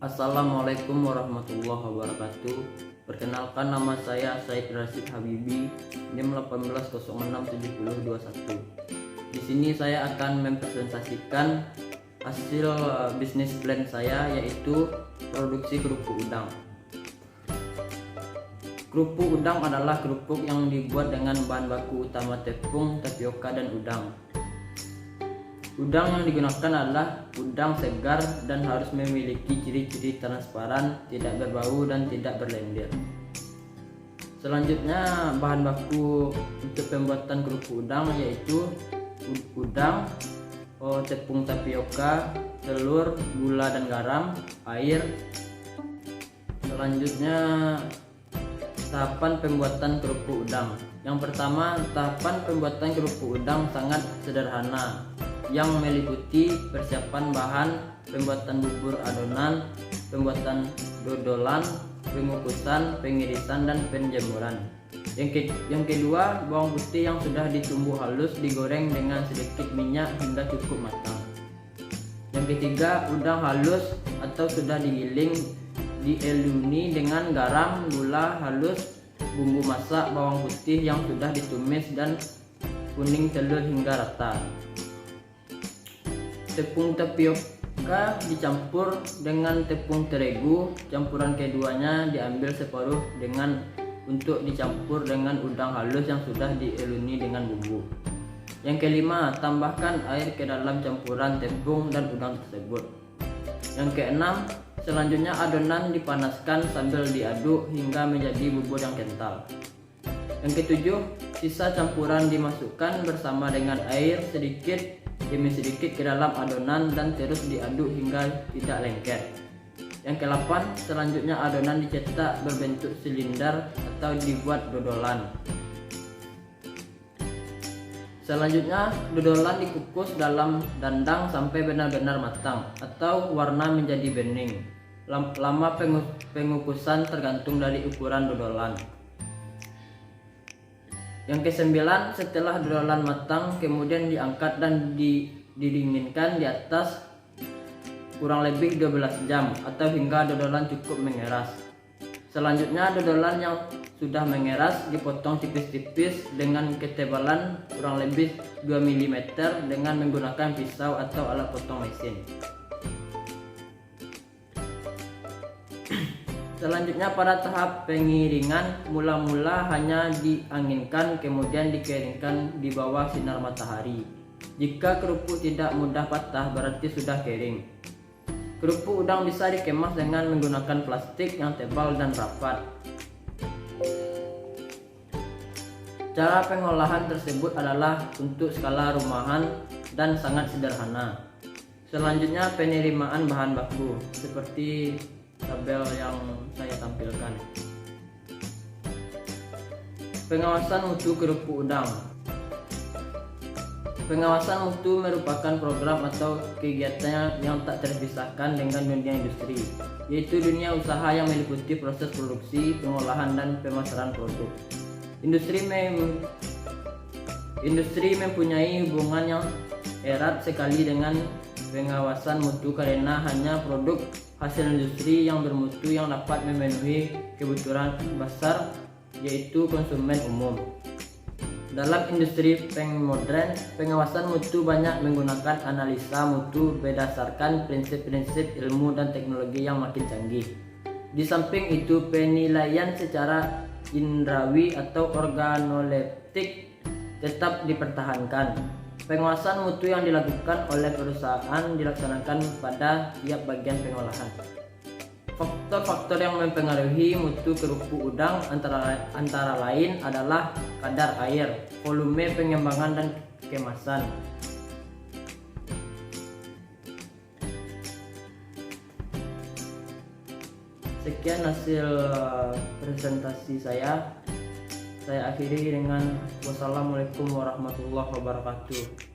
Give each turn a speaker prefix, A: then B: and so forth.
A: Assalamualaikum warahmatullahi wabarakatuh. Perkenalkan, nama saya Said Rashid Habibi, NIM 18067021. Di sini saya akan mempresentasikan hasil bisnis plan saya, yaitu produksi kerupuk udang. Kerupuk udang adalah kerupuk yang dibuat dengan bahan baku utama tepung, tapioka, dan udang. Udang yang digunakan adalah udang segar dan harus memiliki ciri-ciri transparan, tidak berbau, dan tidak berlendir. Selanjutnya, bahan baku untuk pembuatan kerupuk udang yaitu udang, tepung tapioka, telur, gula dan garam, air. Selanjutnya, tahapan pembuatan kerupuk udang. Yang pertama, tahapan pembuatan kerupuk udang sangat sederhana, yang meliputi persiapan bahan, pembuatan bubur adonan, pembuatan dodolan, pengukusan, pengirisan, dan penjemuran. Yang kedua, bawang putih yang sudah ditumbuk halus digoreng dengan sedikit minyak hingga cukup matang. Yang ketiga, udang halus atau sudah digiling dieluni dengan garam, gula halus, bumbu masak, bawang putih yang sudah ditumis, dan kuning telur hingga rata. Tepung tapioka dicampur dengan tepung terigu. Campuran keduanya diambil separuh untuk dicampur dengan udang halus yang sudah dieluni dengan bumbu. Yang kelima, tambahkan air ke dalam campuran tepung dan udang tersebut. Yang keenam, selanjutnya adonan dipanaskan sambil diaduk hingga menjadi bubur yang kental. Yang ketujuh, sisa campuran dimasukkan bersama dengan air sedikit demi sedikit ke dalam adonan dan terus diaduk hingga tidak lengket. Yang ke-8, selanjutnya adonan dicetak berbentuk silinder atau dibuat dodolan. Selanjutnya, dodolan dikukus dalam dandang sampai benar-benar matang atau warna menjadi bening. Lama pengukusan tergantung dari ukuran dodolan. Yang ke-9, setelah dodolan matang, kemudian diangkat dan didinginkan di atas kurang lebih 12 jam atau hingga dodolan cukup mengeras. Selanjutnya, dodolan yang sudah mengeras dipotong tipis-tipis dengan ketebalan kurang lebih 2 mm dengan menggunakan pisau atau alat potong mesin. Selanjutnya, pada tahap pengiringan, mula-mula hanya dianginkan kemudian dikeringkan di bawah sinar matahari. Jika kerupuk tidak mudah patah, berarti sudah kering. Kerupuk udang bisa dikemas dengan menggunakan plastik yang tebal dan rapat. Cara pengolahan tersebut adalah untuk skala rumahan dan sangat sederhana. Selanjutnya, penerimaan bahan baku seperti tabel yang saya tampilkan. Pengawasan mutu kerupuk udang. Pengawasan mutu merupakan program atau kegiatan yang tak terpisahkan dengan dunia industri, yaitu dunia usaha yang meliputi proses produksi, pengolahan, dan pemasaran produk. Industri mempunyai hubungan yang erat sekali dengan pengawasan mutu karena hanya produk hasil industri yang bermutu yang dapat memenuhi kebutuhan besar, yaitu konsumen umum. Dalam industri modern, pengawasan mutu banyak menggunakan analisa mutu berdasarkan prinsip-prinsip ilmu dan teknologi yang makin canggih. Di samping itu, penilaian secara indrawi atau organoleptik tetap dipertahankan. Pengawasan mutu yang dilakukan oleh perusahaan dilaksanakan pada tiap bagian pengolahan. Faktor-faktor yang mempengaruhi mutu kerupuk udang antara lain adalah kadar air, volume pengembangan, dan kemasan. Sekian hasil presentasi saya. Saya akhiri dengan wassalamualaikum warahmatullahi wabarakatuh.